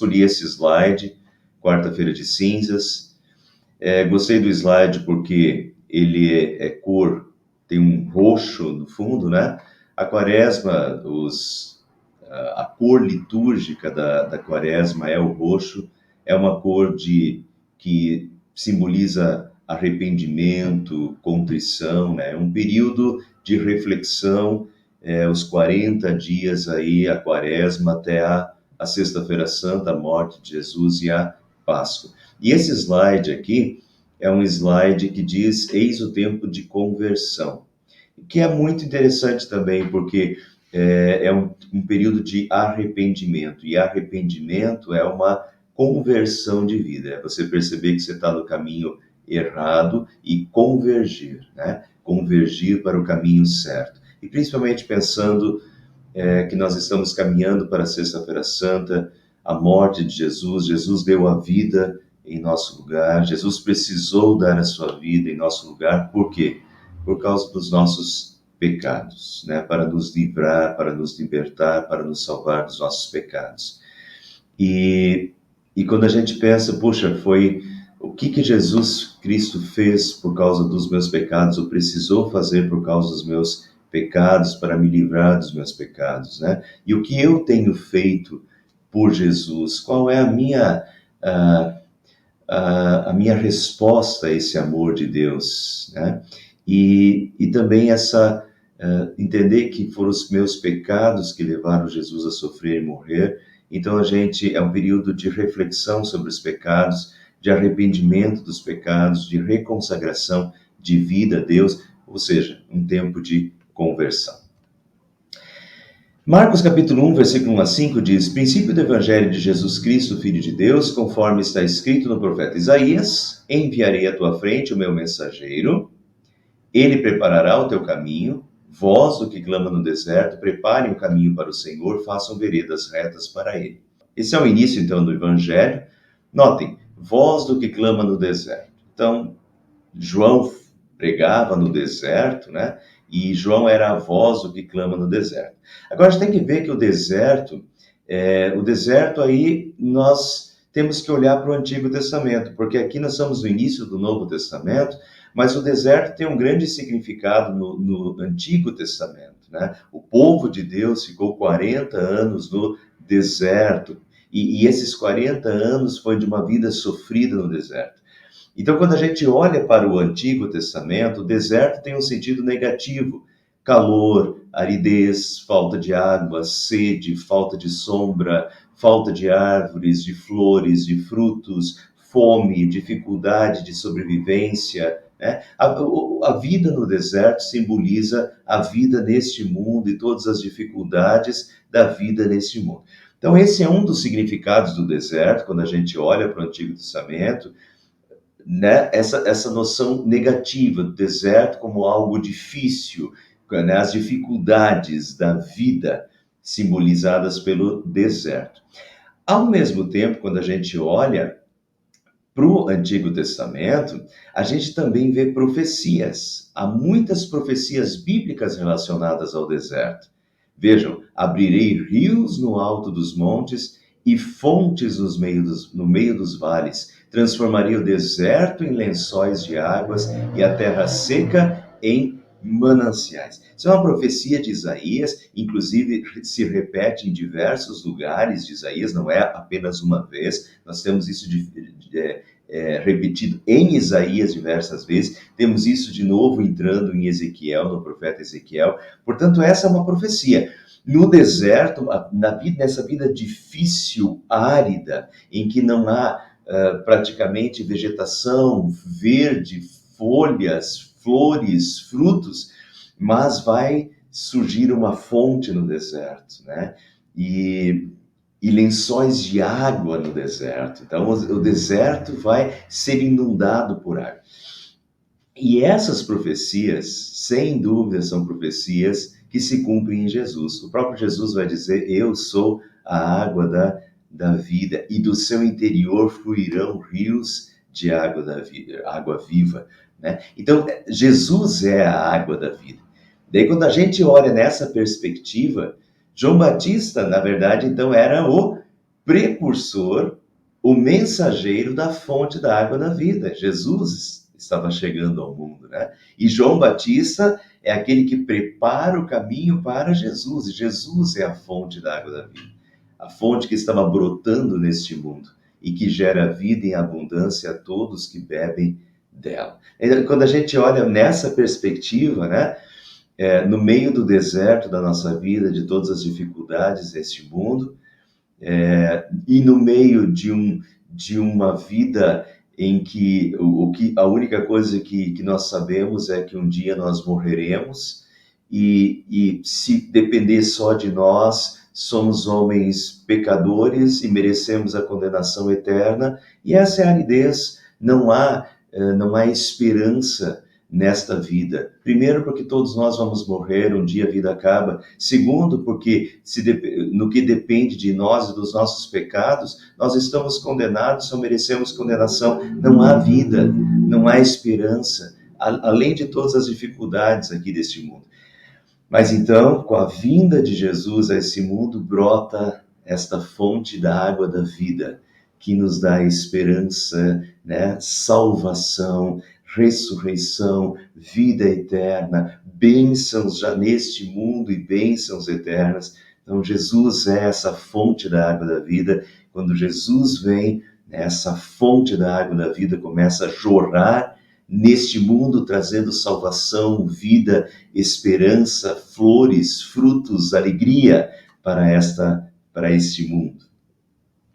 escolhi esse slide, quarta-feira de cinzas. Gostei do slide porque ele é cor, tem um roxo no fundo, né? A quaresma, a cor litúrgica da quaresma é o roxo, é uma cor que simboliza arrependimento, contrição, né? É um período de reflexão, os 40 dias aí, a quaresma até a Sexta-feira Santa, a morte de Jesus e a Páscoa. E esse slide aqui é um slide que diz: eis o tempo de conversão, que é muito interessante também, porque é um período de arrependimento, e arrependimento é uma conversão de vida, é você perceber que você está no caminho errado e convergir, né? Convergir para o caminho certo. E principalmente pensando que nós estamos caminhando para a Sexta-feira Santa, a morte de Jesus. Jesus deu a vida em nosso lugar, Jesus precisou dar a sua vida em nosso lugar. Por quê? Por causa dos nossos pecados, né? Para nos livrar, para nos libertar, para nos salvar dos nossos pecados. E quando a gente pensa, puxa, foi o que Jesus Cristo fez por causa dos meus pecados, ou precisou fazer por causa dos meus pecados, para me livrar dos meus pecados, né? E o que eu tenho feito por Jesus? Qual é a minha resposta a esse amor de Deus, né? E também entender que foram os meus pecados que levaram Jesus a sofrer e morrer. Então é um período de reflexão sobre os pecados, de arrependimento dos pecados, de reconsagração de vida a Deus, ou seja, um tempo de conversão. Marcos capítulo 1, versículo 1 a 5 diz: princípio do Evangelho de Jesus Cristo, Filho de Deus, conforme está escrito no profeta Isaías: enviarei à tua frente o meu mensageiro, ele preparará o teu caminho. Vós, o que clama no deserto, preparem o caminho para o Senhor, façam veredas retas para ele. Esse é o início, então, do Evangelho. Notem, voz do que clama no deserto. Então, João pregava no deserto, né? E João era a voz do que clama no deserto. Agora, a gente tem que ver que o deserto aí nós temos que olhar para o Antigo Testamento, porque aqui nós estamos no início do Novo Testamento, mas o deserto tem um grande significado no Antigo Testamento, né? O povo de Deus ficou 40 anos no deserto, e esses 40 anos foi de uma vida sofrida no deserto. Então, quando a gente olha para o Antigo Testamento, o deserto tem um sentido negativo: calor, aridez, falta de água, sede, falta de sombra, falta de árvores, de flores, de frutos, fome, dificuldade de sobrevivência, né? A vida no deserto simboliza a vida neste mundo e todas as dificuldades da vida neste mundo. Então, esse é um dos significados do deserto, quando a gente olha para o Antigo Testamento, né? Essa noção negativa do deserto como algo difícil, né? As dificuldades da vida simbolizadas pelo deserto. Ao mesmo tempo, quando a gente olha para o Antigo Testamento, a gente também vê profecias. Há muitas profecias bíblicas relacionadas ao deserto. Vejam: abrirei rios no alto dos montes e fontes no meio dos vales. Transformarei o deserto em lençóis de águas e a terra seca em mananciais. Isso é uma profecia de Isaías, inclusive se repete em diversos lugares de Isaías, não é apenas uma vez. Nós temos isso repetido em Isaías diversas vezes, temos isso de novo entrando em Ezequiel, no profeta Ezequiel. Portanto, essa é uma profecia. No deserto, nessa vida difícil, árida, em que não há praticamente vegetação verde, folhas, flores, frutos, mas vai surgir uma fonte no deserto, né? E lençóis de água no deserto. Então, o deserto vai ser inundado por água. E essas profecias, sem dúvida, são profecias que se cumprem em Jesus. O próprio Jesus vai dizer: eu sou a água da vida, e do seu interior fluirão rios de água da vida, água viva, né? Então, Jesus é a água da vida. Daí, quando a gente olha nessa perspectiva, João Batista, na verdade, então, era o precursor, o mensageiro da fonte da água da vida. Jesus estava chegando ao mundo, né? E João Batista é aquele que prepara o caminho para Jesus. E Jesus é a fonte da água da vida, a fonte que estava brotando neste mundo e que gera vida em abundância a todos que bebem dela. E quando a gente olha nessa perspectiva, né? No meio do deserto da nossa vida, de todas as dificuldades deste mundo, e no meio de uma vida em que a única coisa que nós sabemos é que um dia nós morreremos, e se depender só de nós, somos homens pecadores e merecemos a condenação eterna, e essa é a aridez. Não há esperança nesta vida. Primeiro, porque todos nós vamos morrer, um dia a vida acaba. Segundo, porque no que depende de nós e dos nossos pecados, nós estamos condenados, só merecemos condenação. Não há vida, não há esperança, além de todas as dificuldades aqui deste mundo. Mas então, com a vinda de Jesus a esse mundo, brota esta fonte da água da vida, que nos dá esperança, né? Salvação, ressurreição, vida eterna, bênçãos já neste mundo e bênçãos eternas. Então, Jesus é essa fonte da água da vida. Quando Jesus vem, essa fonte da água da vida começa a jorrar neste mundo, trazendo salvação, vida, esperança, flores, frutos, alegria para este mundo.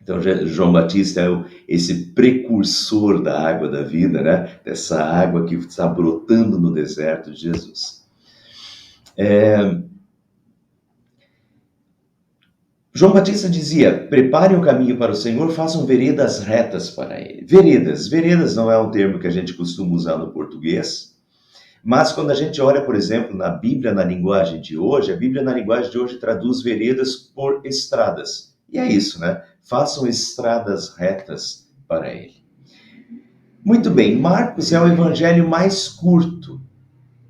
Então, João Batista é esse precursor da água da vida, né? Dessa água que está brotando no deserto de Jesus. João Batista dizia: preparem o caminho para o Senhor, façam veredas retas para ele. Veredas não é um termo que a gente costuma usar no português, mas quando a gente olha, por exemplo, na Bíblia, na linguagem de hoje, a Bíblia na linguagem de hoje traduz veredas por estradas. E é isso, né? Façam estradas retas para ele. Muito bem, Marcos é o evangelho mais curto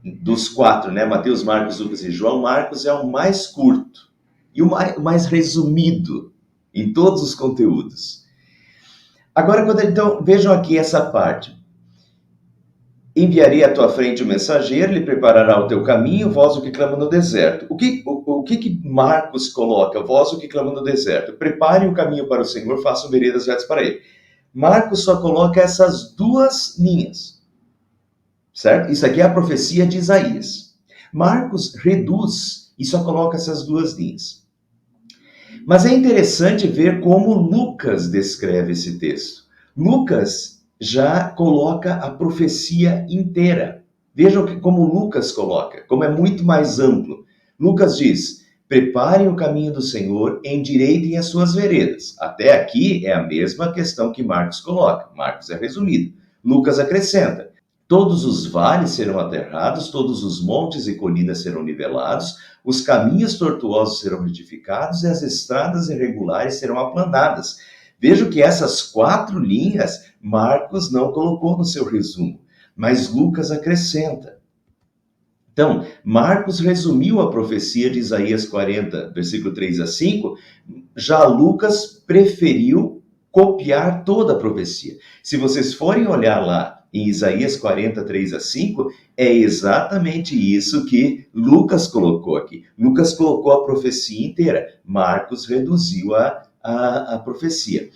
dos quatro, né? Mateus, Marcos, Lucas e João. Marcos é o mais curto e o mais resumido em todos os conteúdos. Agora, então, vejam aqui essa parte. Enviarei à tua frente o mensageiro, ele preparará o teu caminho, vós o que clama no deserto. O que Marcos coloca? Vós o que clama no deserto. Preparem o caminho para o Senhor, façam veredas retas para ele. Marcos só coloca essas duas linhas, certo? Isso aqui é a profecia de Isaías. Marcos reduz e só coloca essas duas linhas. Mas é interessante ver como Lucas descreve esse texto. Lucas já coloca a profecia inteira. Vejam como Lucas coloca, como é muito mais amplo. Lucas diz: preparem o caminho do Senhor, endireitem as suas veredas. Até aqui é a mesma questão que Marcos coloca. Marcos é resumido. Lucas acrescenta: todos os vales serão aterrados, todos os montes e colinas serão nivelados, os caminhos tortuosos serão retificados e as estradas irregulares serão aplanadas. Vejo que essas 4 linhas Marcos não colocou no seu resumo, mas Lucas acrescenta. Então, Marcos resumiu a profecia de Isaías 40, versículo 3 a 5, já Lucas preferiu copiar toda a profecia. Se vocês forem olhar lá em Isaías 40, 3 a 5, é exatamente isso que Lucas colocou aqui. Lucas colocou a profecia inteira, Marcos reduziu a profecia.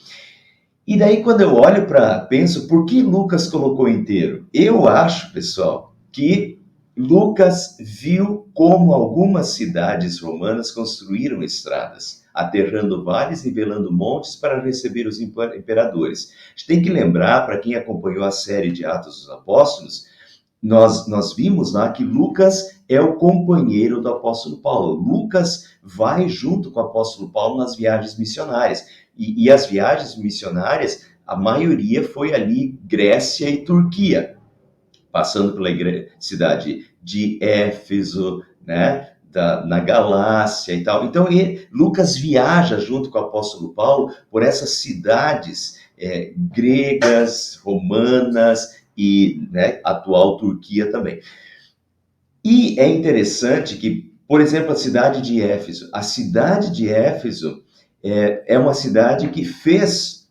E daí, quando eu olho penso, por que Lucas colocou inteiro? Eu acho, pessoal, que Lucas viu como algumas cidades romanas construíram estradas, aterrando vales, nivelando montes para receber os imperadores. A gente tem que lembrar, para quem acompanhou a série de Atos dos Apóstolos, nós vimos lá que Lucas é o companheiro do apóstolo Paulo. Lucas vai junto com o apóstolo Paulo nas viagens missionárias. E as viagens missionárias, a maioria foi ali Grécia e Turquia, passando pela cidade de Éfeso, né, na Galácia e tal. Então, Lucas viaja junto com o apóstolo Paulo por essas cidades gregas, romanas e, né, atual Turquia também. E é interessante que, por exemplo, a cidade de Éfeso é uma cidade que fez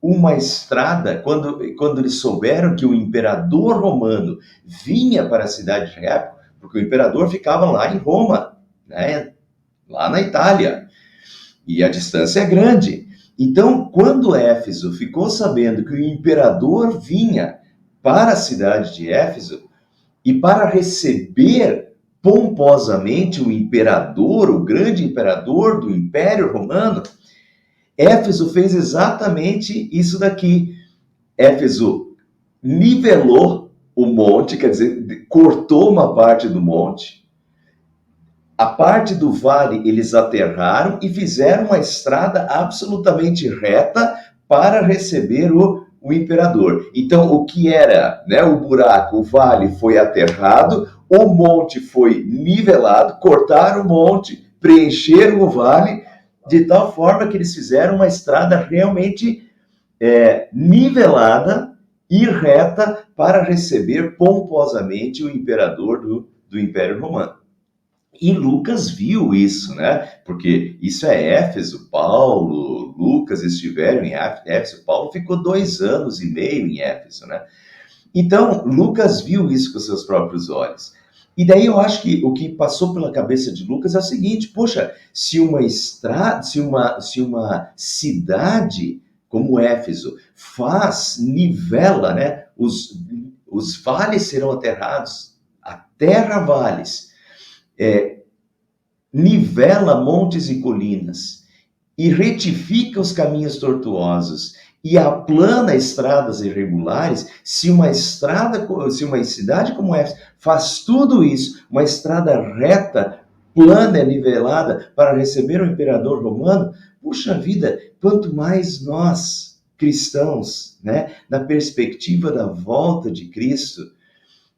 uma estrada, quando eles souberam que o imperador romano vinha para a cidade de Éfeso, porque o imperador ficava lá em Roma, né, lá na Itália, e a distância é grande. Então, quando Éfeso ficou sabendo que o imperador vinha para a cidade de Éfeso, e para receber pomposamente o imperador, o grande imperador do Império Romano, Éfeso fez exatamente isso daqui. Éfeso nivelou o monte, quer dizer, cortou uma parte do monte. A parte do vale eles aterraram e fizeram uma estrada absolutamente reta para receber o imperador. Então, o que era, né, o buraco, o vale foi aterrado, o monte foi nivelado, cortaram o monte, preencheram o vale, de tal forma que eles fizeram uma estrada realmente nivelada e reta para receber pomposamente o imperador do Império Romano. E Lucas viu isso, né? Porque isso é Éfeso, Paulo, Lucas estiveram em Éfeso, Paulo ficou 2 anos e meio em Éfeso, né? Então, Lucas viu isso com seus próprios olhos. E daí eu acho que o que passou pela cabeça de Lucas é o seguinte: poxa, se uma estrada, se uma cidade como Éfeso nivela, né? Os vales serão aterrados, aterra vales, nivela montes e colinas, e retifica os caminhos tortuosos, e aplana estradas irregulares. Se uma cidade como essa faz tudo isso, uma estrada reta, plana e nivelada para receber o imperador romano, puxa vida, quanto mais nós, cristãos, né, na perspectiva da volta de Cristo,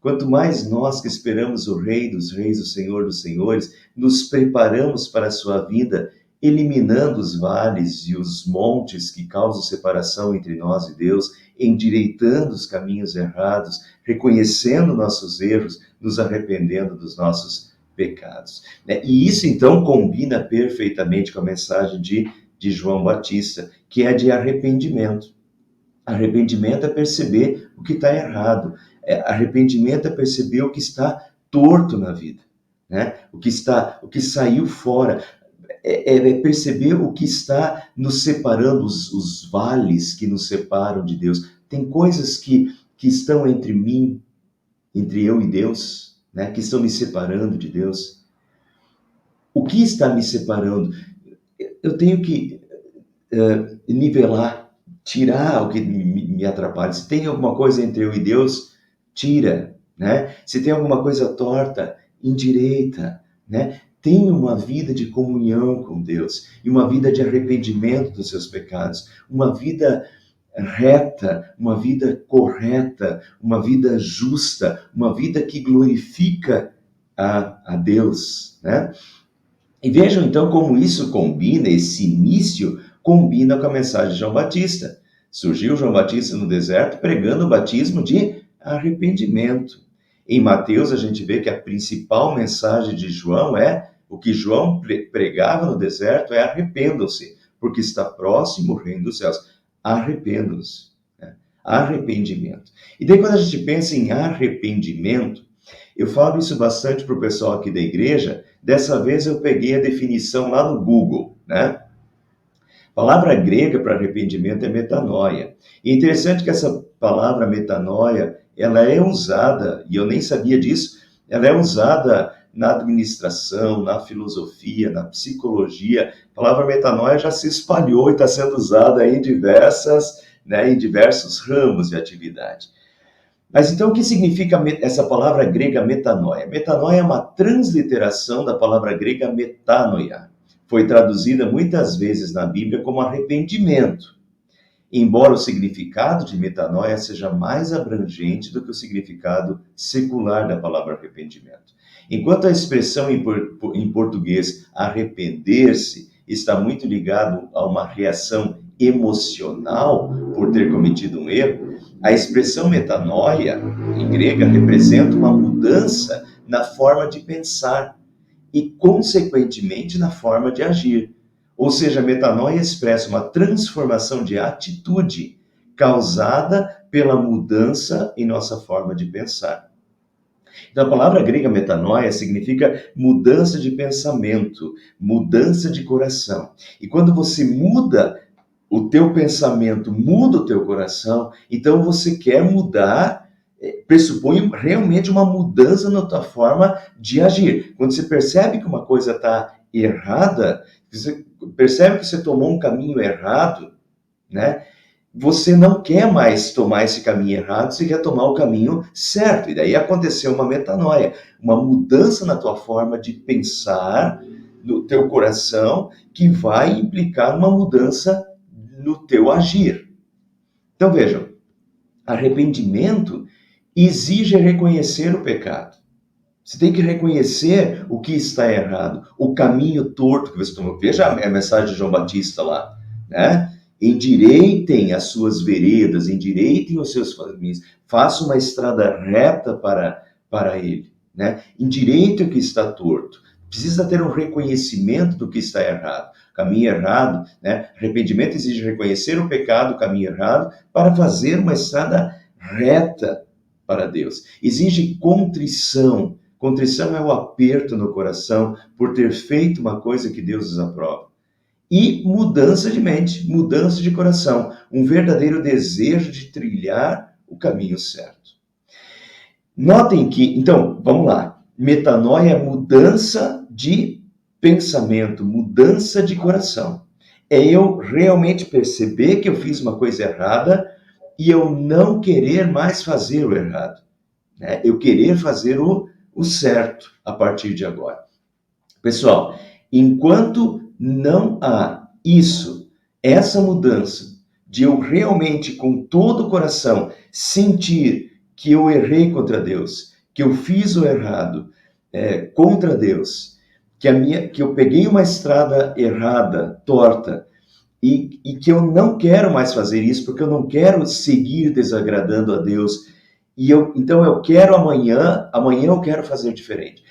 quanto mais nós que esperamos o Rei dos Reis, o Senhor dos Senhores, nos preparamos para a sua vida, eliminando os vales e os montes que causam separação entre nós e Deus, endireitando os caminhos errados, reconhecendo nossos erros, nos arrependendo dos nossos pecados. E isso, então, combina perfeitamente com a mensagem de João Batista, que é de arrependimento. Arrependimento é perceber o que está errado. Arrependimento é perceber o que está torto na vida, né? O que saiu fora. É perceber o que está nos separando, os vales que nos separam de Deus. Tem coisas que estão entre mim, entre eu e Deus, né? Que estão me separando de Deus. O que está me separando? Eu tenho que nivelar, tirar o que me atrapalha. Se tem alguma coisa entre eu e Deus, tira, né? Se tem alguma coisa torta, endireita, né? Tenha uma vida de comunhão com Deus e uma vida de arrependimento dos seus pecados, uma vida reta, uma vida correta, uma vida justa, uma vida que glorifica a Deus, né? E vejam então como isso combina, esse início combina com a mensagem de João Batista. Surgiu João Batista no deserto pregando o batismo de arrependimento. Em Mateus a gente vê que a principal mensagem de João é o que João pregava no deserto é arrependam-se, porque está próximo o reino dos céus. Arrependam-se. Né? Arrependimento. E daí quando a gente pensa em arrependimento, eu falo isso bastante para o pessoal aqui da igreja. Dessa vez eu peguei a definição lá no Google, né? A palavra grega para arrependimento é metanoia. E é interessante que essa palavra metanoia, ela é usada, e eu nem sabia disso, ela é usada na administração, na filosofia, na psicologia. A palavra metanoia já se espalhou e está sendo usada em diversos ramos de atividade. Mas então o que significa essa palavra grega metanoia? Metanoia é uma transliteração da palavra grega metanoia. Foi traduzida muitas vezes na Bíblia como arrependimento, embora o significado de metanoia seja mais abrangente do que o significado secular da palavra arrependimento. Enquanto a expressão em português arrepender-se está muito ligado a uma reação emocional por ter cometido um erro, a expressão metanoia, em grega, representa uma mudança na forma de pensar e, consequentemente, na forma de agir. Ou seja, a metanoia expressa uma transformação de atitude causada pela mudança em nossa forma de pensar. Então, a palavra grega metanoia significa mudança de pensamento, mudança de coração. E quando você muda o teu pensamento, muda o teu coração, então você quer mudar, pressupõe realmente uma mudança na tua forma de agir. Quando você percebe que uma coisa está errada, você percebe que você tomou um caminho errado, né? Você não quer mais tomar esse caminho errado, você quer tomar o caminho certo. E daí aconteceu uma metanoia, uma mudança na tua forma de pensar, no teu coração, que vai implicar uma mudança no teu agir. Então vejam, arrependimento exige reconhecer o pecado. Você tem que reconhecer o que está errado, o caminho torto que você tomou. Veja a mensagem de João Batista lá, né? Endireitem as suas veredas, endireitem os seus caminhos, faça uma estrada reta para ele, né? Endireite o que está torto. Precisa ter um reconhecimento do que está errado. Caminho errado, né? Arrependimento exige reconhecer o pecado, o caminho errado, para fazer uma estrada reta para Deus. Exige contrição. Contrição é o aperto no coração por ter feito uma coisa que Deus desaprova. E mudança de mente, mudança de coração, um verdadeiro desejo de trilhar o caminho certo. Notem que, então, vamos lá, metanoia é mudança de pensamento, mudança de coração. É eu realmente perceber que eu fiz uma coisa errada e eu não querer mais fazer o errado, né? Eu querer fazer o certo a partir de agora. Pessoal, enquanto não há isso, essa mudança de eu realmente, com todo o coração, sentir que eu errei contra Deus, que eu fiz o errado contra Deus, que eu peguei uma estrada errada, torta, e que eu não quero mais fazer isso, porque eu não quero seguir desagradando a Deus. Então eu quero amanhã eu quero fazer diferente.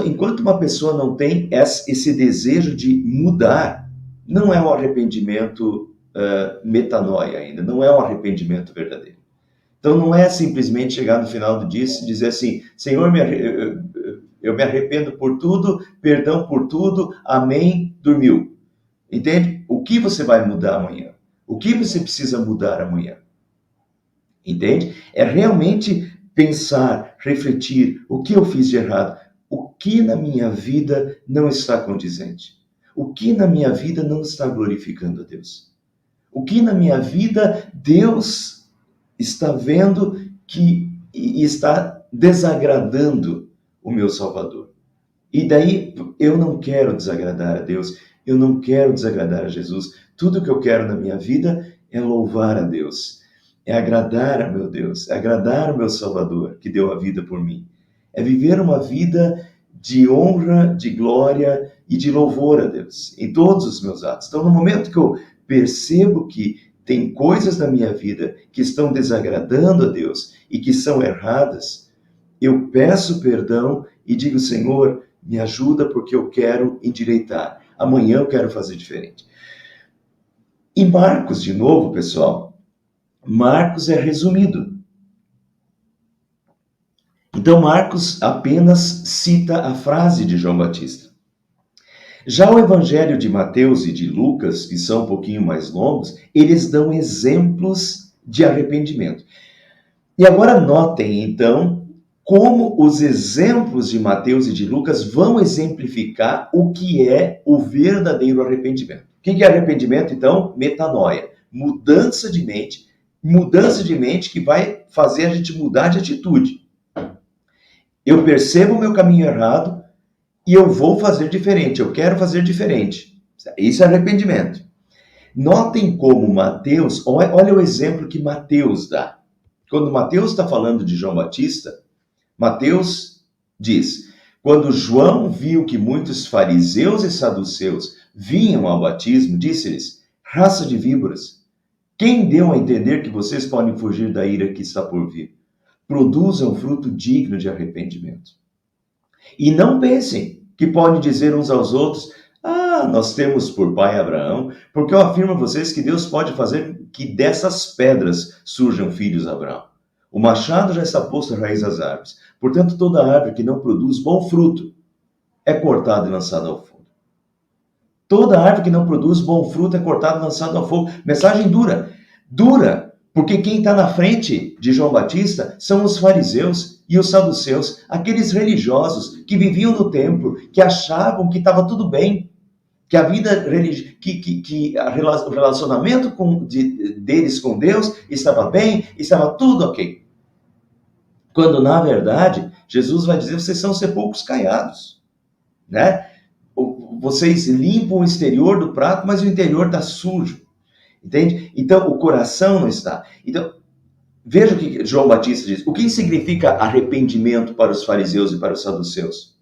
Enquanto uma pessoa não tem esse desejo de mudar, não é um arrependimento metanoia ainda, não é um arrependimento verdadeiro. Então não é simplesmente chegar no final do dia e dizer assim, Senhor, eu me arrependo por tudo, perdão por tudo, amém, dormiu. Entende? O que você vai mudar amanhã? O que você precisa mudar amanhã? Entende? É realmente pensar, refletir, o que eu fiz de errado? O que na minha vida não está condizente? O que na minha vida não está glorificando a Deus? O que na minha vida Deus está vendo que está desagradando o meu Salvador? E daí eu não quero desagradar a Deus, eu não quero desagradar a Jesus. Tudo que eu quero na minha vida é louvar a Deus, é agradar a meu Deus, é agradar o meu Salvador que deu a vida por mim. É viver uma vida de honra, de glória e de louvor a Deus em todos os meus atos. Então, no momento que eu percebo que tem coisas na minha vida que estão desagradando a Deus e que são erradas, eu peço perdão e digo, Senhor, me ajuda porque eu quero endireitar. Amanhã eu quero fazer diferente. E Marcos, de novo, pessoal, Marcos é resumido. Então, Marcos apenas cita a frase de João Batista. Já o Evangelho de Mateus e de Lucas, que são um pouquinho mais longos, eles dão exemplos de arrependimento. E agora notem, então, como os exemplos de Mateus e de Lucas vão exemplificar o que é o verdadeiro arrependimento. O que é arrependimento, então? Metanoia, mudança de mente que vai fazer a gente mudar de atitude. Eu percebo o meu caminho errado e eu vou fazer diferente, eu quero fazer diferente. Isso é arrependimento. Notem como Mateus, olha o exemplo que Mateus dá. Quando Mateus está falando de João Batista, Mateus diz, quando João viu que muitos fariseus e saduceus vinham ao batismo, disse-lhes, raça de víboras, quem deu a entender que vocês podem fugir da ira que está por vir? Produzam fruto digno de arrependimento. E não pensem que podem dizer uns aos outros, Ah, nós temos por pai Abraão, porque eu afirmo a vocês que Deus pode fazer que dessas pedras surjam filhos a Abraão. O machado já está posto à raiz das árvores. Portanto, toda árvore que não produz bom fruto é cortada e lançada ao fogo. Toda árvore que não produz bom fruto é cortada e lançada ao fogo. Mensagem dura. Dura, porque quem está na frente de João Batista são os fariseus e os saduceus, aqueles religiosos que viviam no templo, que achavam que estava tudo bem, que a vida o relacionamento deles com Deus estava bem, estava tudo ok. Quando, na verdade, Jesus vai dizer, vocês são sepulcros caiados, né? Vocês limpam o exterior do prato, mas o interior está sujo, entende? Então, o coração não está. Então, veja o que João Batista diz. O que significa arrependimento para os fariseus e para os saduceus?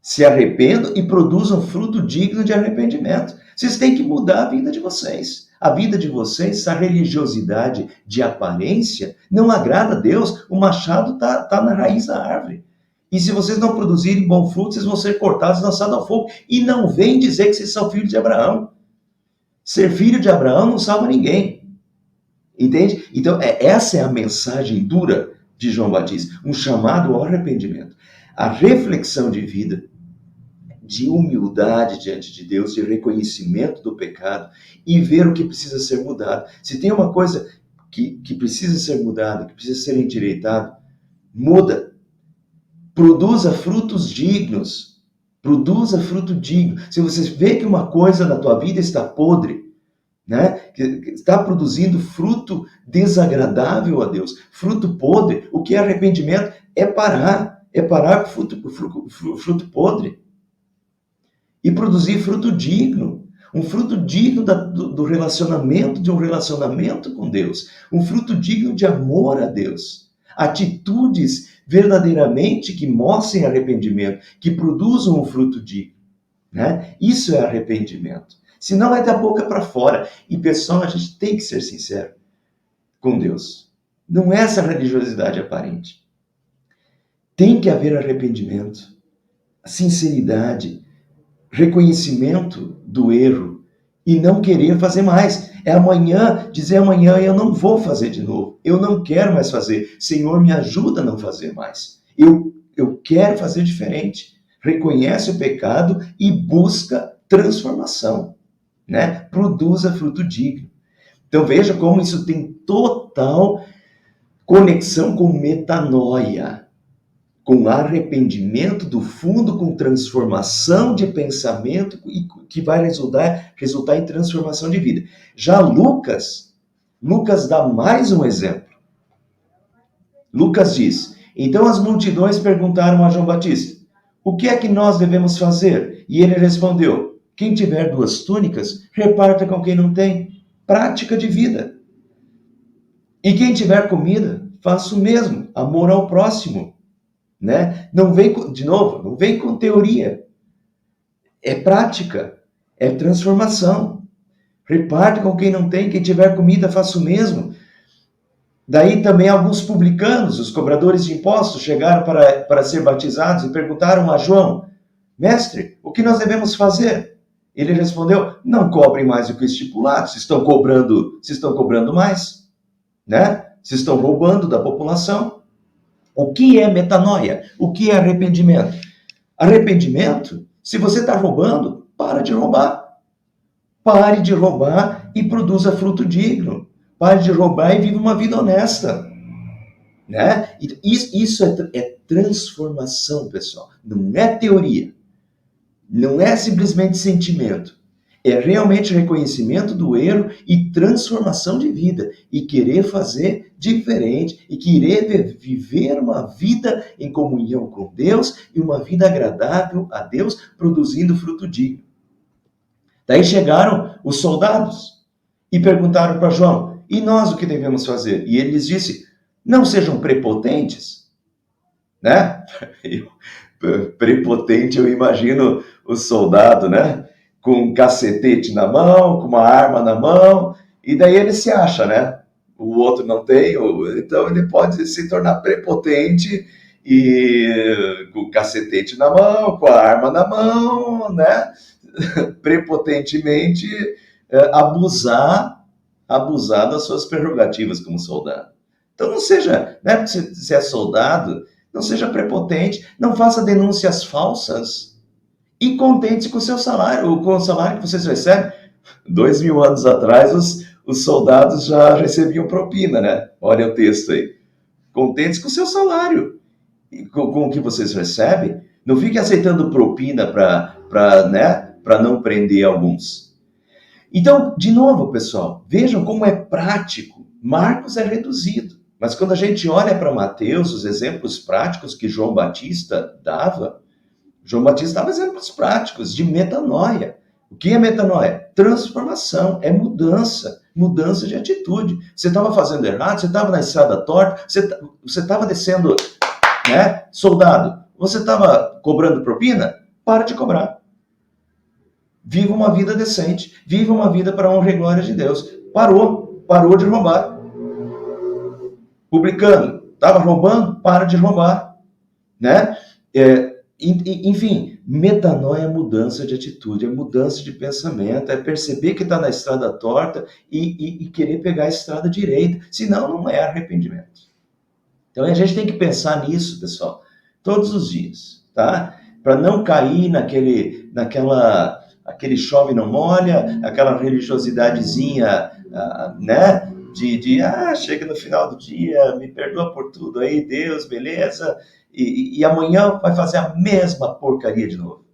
Se arrependam e produzam fruto digno de arrependimento. Vocês têm que mudar a vida de vocês. A vida de vocês, essa religiosidade de aparência, não agrada a Deus. O machado está na raiz da árvore. E se vocês não produzirem bom fruto, vocês vão ser cortados e lançados ao fogo. E não vem dizer que vocês são filhos de Abraão. Ser filho de Abraão não salva ninguém. Entende? Então, essa é a mensagem dura de João Batista. Um chamado ao arrependimento. A reflexão de vida, de humildade diante de Deus, de reconhecimento do pecado e ver o que precisa ser mudado. Se tem uma coisa que precisa ser mudada, que precisa ser endireitada, muda. Produza frutos dignos. Produza fruto digno. Se você vê que uma coisa na tua vida está podre, né? Que está produzindo fruto desagradável a Deus, fruto podre, o que é arrependimento? É parar com fruto podre. E produzir fruto digno, um fruto digno do relacionamento, de um relacionamento com Deus, um fruto digno de amor a Deus, atitudes verdadeiramente que mostrem arrependimento, que produzam um fruto digno, né? Isso é arrependimento. Senão vai da boca para fora. E pessoal, a gente tem que ser sincero com Deus. Não é essa religiosidade aparente. Tem que haver arrependimento, sinceridade, reconhecimento do erro e não querer fazer mais. É amanhã, dizer amanhã eu não vou fazer de novo. Eu não quero mais fazer. Senhor, me ajuda a não fazer mais. Eu quero fazer diferente. Reconhece o pecado e busca transformação, né? Produza fruto digno. Então veja como isso tem total conexão com metanoia, com arrependimento do fundo, com transformação de pensamento e que vai resultar em transformação de vida. Já Lucas dá mais um exemplo. Lucas diz, então as multidões perguntaram a João Batista, o que é que nós devemos fazer? E ele respondeu, quem tiver 2 túnicas, reparta com quem não tem. Prática de vida. E quem tiver comida, faça o mesmo. Amor ao próximo. Né? Não vem com teoria. É prática. É transformação. Reparte com quem não tem. Quem tiver comida, faça o mesmo. Daí também alguns publicanos, os cobradores de impostos, chegaram para ser batizados e perguntaram a João, mestre, o que nós devemos fazer? Ele respondeu, não cobrem mais do que o estipulado, se estão cobrando mais, né? Se estão roubando da população. O que é metanoia? O que é arrependimento? Arrependimento, se você está roubando, para de roubar. Pare de roubar e produza fruto digno. Pare de roubar e viva uma vida honesta. Né? Isso é transformação, pessoal. Não é teoria. Não é simplesmente sentimento. É realmente reconhecimento do erro e transformação de vida. E querer fazer diferente. E querer viver uma vida em comunhão com Deus e uma vida agradável a Deus, produzindo fruto digno. Daí chegaram os soldados e perguntaram para João, e nós o que devemos fazer? E ele lhes disse, não sejam prepotentes. Né? Prepotente, eu imagino o soldado, né? Com um cacetete na mão, com uma arma na mão, e daí ele se acha, né? O outro não tem, então ele pode se tornar prepotente e com o cacetete na mão, com a arma na mão, né? prepotentemente abusar das suas prerrogativas como soldado. Então não seja, né, porque você é soldado, não seja prepotente, não faça denúncias falsas e contente-se com o seu salário, com o salário que vocês recebem. 2.000 anos atrás, os soldados já recebiam propina, né? Olha o texto aí. Contentes com o seu salário, com o que vocês recebem. Não fique aceitando propina para não prender alguns. Então, de novo, pessoal, vejam como é prático. Marcos é reduzido. Mas quando a gente olha para Mateus, os exemplos práticos que João Batista dava exemplos práticos de metanoia. O que é metanoia? Transformação, é mudança de atitude. Você estava fazendo errado, você estava na estrada torta, você estava descendo, né? Soldado, você estava cobrando propina? Para de cobrar. Viva uma vida decente, viva uma vida para a honra e glória de Deus. Parou de roubar. Publicano, estava roubando? Para de roubar, né? Enfim, metanoia é mudança de atitude, é mudança de pensamento, é perceber que está na estrada torta e querer pegar a estrada direita, senão não é arrependimento. Então a gente tem que pensar nisso, pessoal, todos os dias, tá? Para não cair aquele chove não molha, aquela religiosidadezinha, né? Chega no final do dia, me perdoa por tudo aí, Deus, beleza? E amanhã vai fazer a mesma porcaria de novo,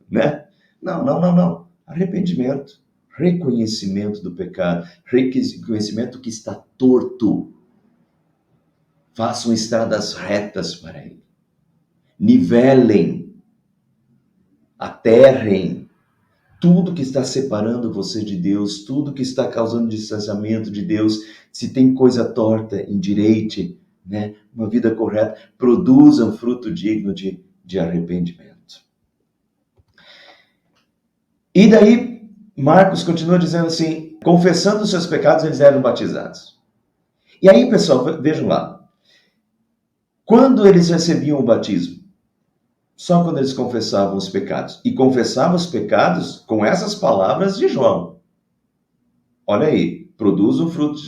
né? Não. Arrependimento, reconhecimento do pecado, reconhecimento que está torto. Façam estradas retas para ele. Nivelem, aterrem tudo que está separando você de Deus, tudo que está causando distanciamento de Deus. Se tem coisa torta, endireite, né? Uma vida correta, produza um fruto digno de arrependimento. E daí, Marcos continua dizendo assim, confessando os seus pecados, eles eram batizados. E aí, pessoal, vejam lá. Quando eles recebiam o batismo? Só quando eles confessavam os pecados. E confessavam os pecados com essas palavras de João. Olha aí, produz um fruto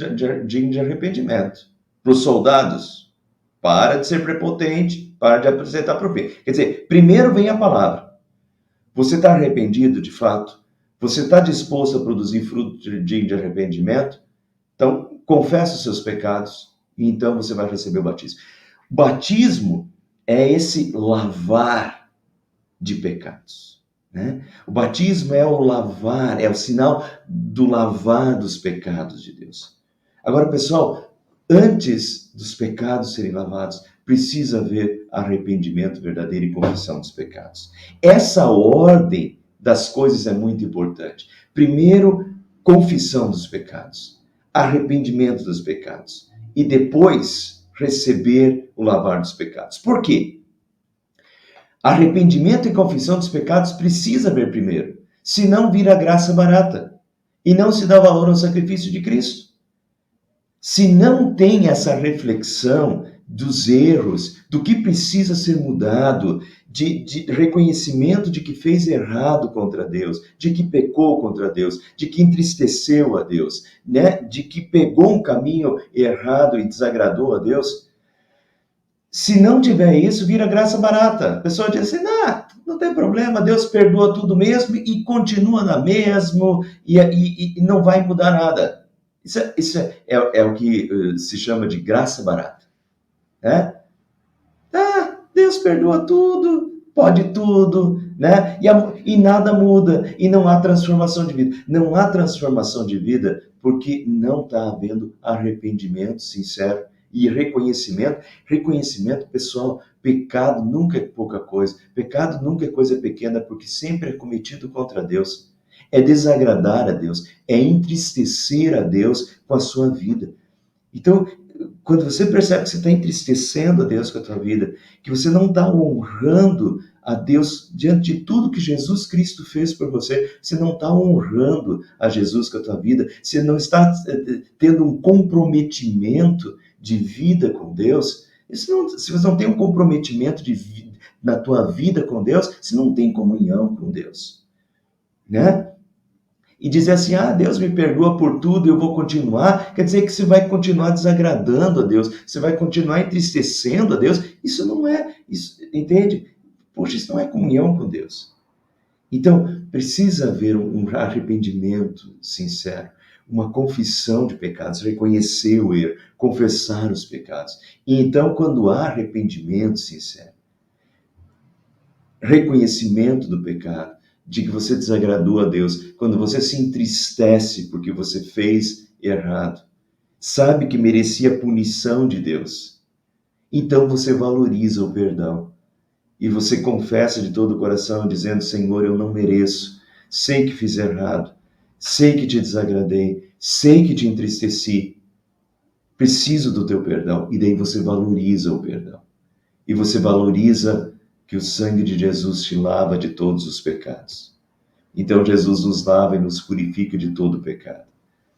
digno de arrependimento. Para os soldados, para de ser prepotente, para de apresentar profeta. Quer dizer, primeiro vem a palavra. Você está arrependido de fato? Você está disposto a produzir fruto digno de arrependimento? Então, confessa os seus pecados e então você vai receber o batismo. O batismo é esse lavar de pecados, né? O batismo é o lavar, é o sinal do lavar dos pecados de Deus. Agora, pessoal, antes dos pecados serem lavados, precisa haver arrependimento verdadeiro e confissão dos pecados. Essa ordem das coisas é muito importante. Primeiro, confissão dos pecados, arrependimento dos pecados e depois receber o lavar dos pecados. Por quê? Arrependimento e confissão dos pecados precisa haver primeiro, senão vira graça barata e não se dá valor ao sacrifício de Cristo. Se não tem essa reflexão dos erros, do que precisa ser mudado, de reconhecimento de que fez errado contra Deus, de que pecou contra Deus, de que entristeceu a Deus, né? De que pegou um caminho errado e desagradou a Deus, se não tiver isso, vira graça barata. A pessoa diz assim, não tem problema, Deus perdoa tudo mesmo e continua na mesma e não vai mudar nada. Isso é o que se chama de graça barata. Né? Deus perdoa tudo, pode tudo, né? E nada muda, e não há transformação de vida. Não há transformação de vida porque não está havendo arrependimento sincero e reconhecimento. Reconhecimento, pessoal, pecado nunca é pouca coisa. Pecado nunca é coisa pequena, porque sempre é cometido contra Deus. É desagradar a Deus, é entristecer a Deus com a sua vida. Então, quando você percebe que você está entristecendo a Deus com a tua vida, que você não está honrando a Deus diante de tudo que Jesus Cristo fez por você, você não está honrando a Jesus com a tua vida, você não está tendo um comprometimento de vida com Deus, se você não tem um comprometimento na tua vida com Deus, você não tem comunhão com Deus. né? E dizer assim, Deus me perdoa por tudo, eu vou continuar, quer dizer que você vai continuar desagradando a Deus, você vai continuar entristecendo a Deus, isso não é, isso, entende? Poxa, isso não é comunhão com Deus. Então, precisa haver um arrependimento sincero, uma confissão de pecados, reconhecer o erro, confessar os pecados. E então, quando há arrependimento sincero, reconhecimento do pecado, de que você desagradou a Deus, quando você se entristece porque você fez errado, sabe que merecia a punição de Deus, então você valoriza o perdão. E você confessa de todo o coração, dizendo, Senhor, eu não mereço, sei que fiz errado, sei que te desagradei, sei que te entristeci, preciso do teu perdão. E daí você valoriza o perdão. E você valoriza que o sangue de Jesus te lava de todos os pecados. Então Jesus nos lava e nos purifica de todo o pecado.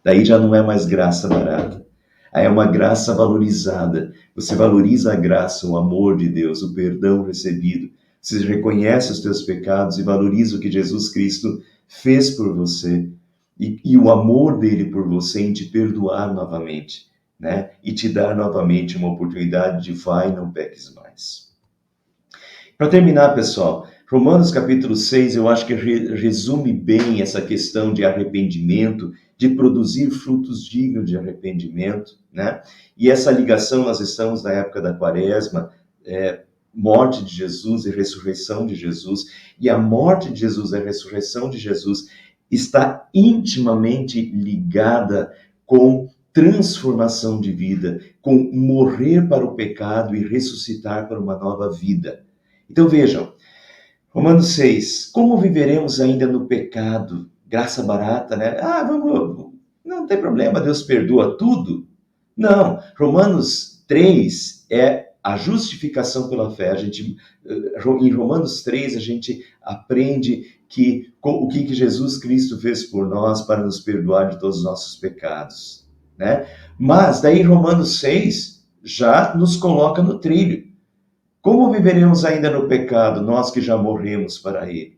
Daí já não é mais graça barata. Aí é uma graça valorizada. Você valoriza a graça, o amor de Deus, o perdão recebido. Você reconhece os teus pecados e valoriza o que Jesus Cristo fez por você. E o amor dele por você em te perdoar novamente, né? E te dar novamente uma oportunidade de vai, não peques mais. Para terminar, pessoal, Romanos capítulo 6, eu acho que resume bem essa questão de arrependimento, de produzir frutos dignos de arrependimento, né? E essa ligação, nós estamos na época da Quaresma, morte de Jesus e ressurreição de Jesus, e a morte de Jesus e a ressurreição de Jesus está intimamente ligada com transformação de vida, com morrer para o pecado e ressuscitar para uma nova vida. Então vejam, Romanos 6, como viveremos ainda no pecado? Graça barata, né? Não tem problema, Deus perdoa tudo. Não, Romanos 3 é a justificação pela fé. Em Romanos 3 a gente aprende o que Jesus Cristo fez por nós para nos perdoar de todos os nossos pecados, né? Mas daí Romanos 6 já nos coloca no trilho. Como viveremos ainda no pecado, nós que já morremos para ele?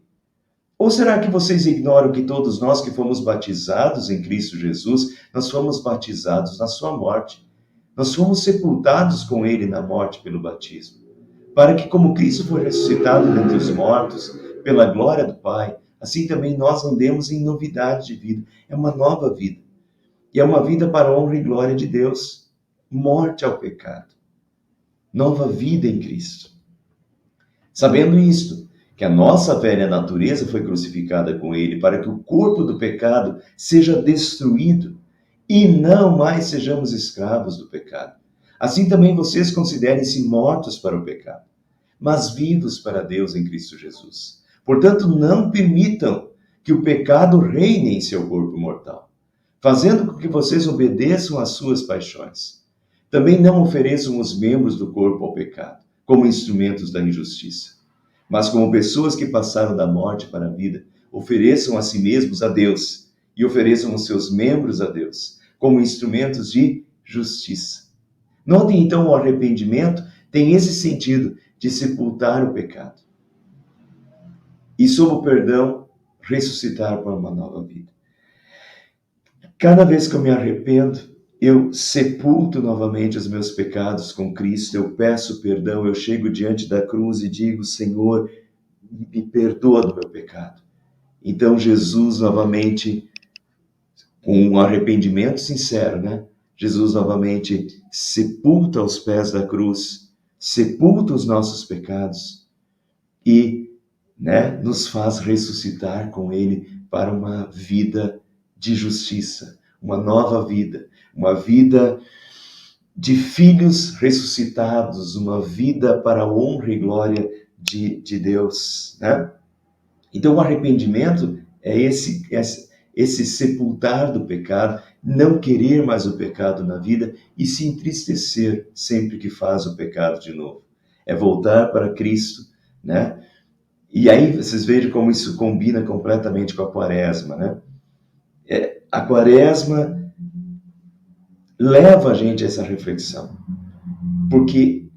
Ou será que vocês ignoram que todos nós que fomos batizados em Cristo Jesus, nós fomos batizados na sua morte? Nós fomos sepultados com ele na morte pelo batismo, para que como Cristo foi ressuscitado dentre os mortos, pela glória do Pai, assim também nós andemos em novidade de vida. É uma nova vida. E é uma vida para a honra e glória de Deus. Morte ao pecado. Nova vida em Cristo. Sabendo isto, que a nossa velha natureza foi crucificada com ele para que o corpo do pecado seja destruído e não mais sejamos escravos do pecado. Assim também vocês considerem-se mortos para o pecado, mas vivos para Deus em Cristo Jesus. Portanto, não permitam que o pecado reine em seu corpo mortal, fazendo com que vocês obedeçam às suas paixões. Também não ofereçam os membros do corpo ao pecado, como instrumentos da injustiça, mas como pessoas que passaram da morte para a vida, ofereçam a si mesmos a Deus e ofereçam os seus membros a Deus, como instrumentos de justiça. Notem então, o arrependimento tem esse sentido de sepultar o pecado e, sob o perdão, ressuscitar para uma nova vida. Cada vez que eu me arrependo, eu sepulto novamente os meus pecados com Cristo, eu peço perdão, eu chego diante da cruz e digo, Senhor, me perdoa do meu pecado. Então Jesus novamente, com um arrependimento sincero, né? Jesus novamente sepulta aos pés da cruz, sepulta os nossos pecados e, né, nos faz ressuscitar com Ele para uma vida de justiça, uma nova vida, uma vida de filhos ressuscitados, uma vida para a honra e glória de Deus, né? Então o arrependimento é esse sepultar do pecado, não querer mais o pecado na vida e se entristecer sempre que faz o pecado de novo. É voltar para Cristo, né? E aí vocês vejam como isso combina completamente com a Quaresma, né? A Quaresma leva a gente a essa reflexão, porque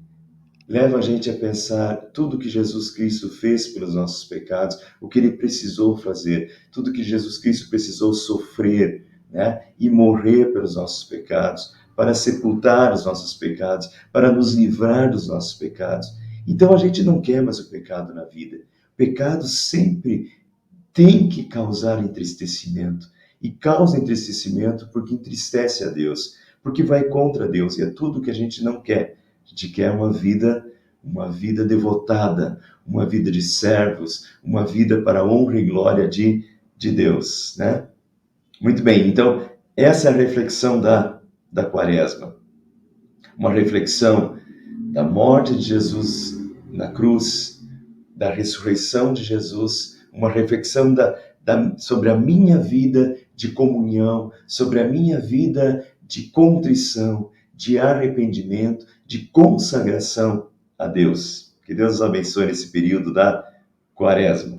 leva a gente a pensar tudo que Jesus Cristo fez pelos nossos pecados, o que ele precisou fazer, tudo que Jesus Cristo precisou sofrer, né? E morrer pelos nossos pecados, para sepultar os nossos pecados, para nos livrar dos nossos pecados. Então a gente não quer mais o pecado na vida. O pecado sempre tem que causar entristecimento. E causa entristecimento porque entristece a Deus, porque vai contra Deus, e é tudo que a gente não quer. A gente quer uma vida devotada, uma vida de servos, uma vida para a honra e glória de Deus, né? Muito bem, então, essa é a reflexão da Quaresma. Uma reflexão da morte de Jesus na cruz, da ressurreição de Jesus, uma reflexão sobre a minha vida de comunhão, sobre a minha vida de contrição, de arrependimento, de consagração a Deus. Que Deus nos abençoe nesse período da Quaresma.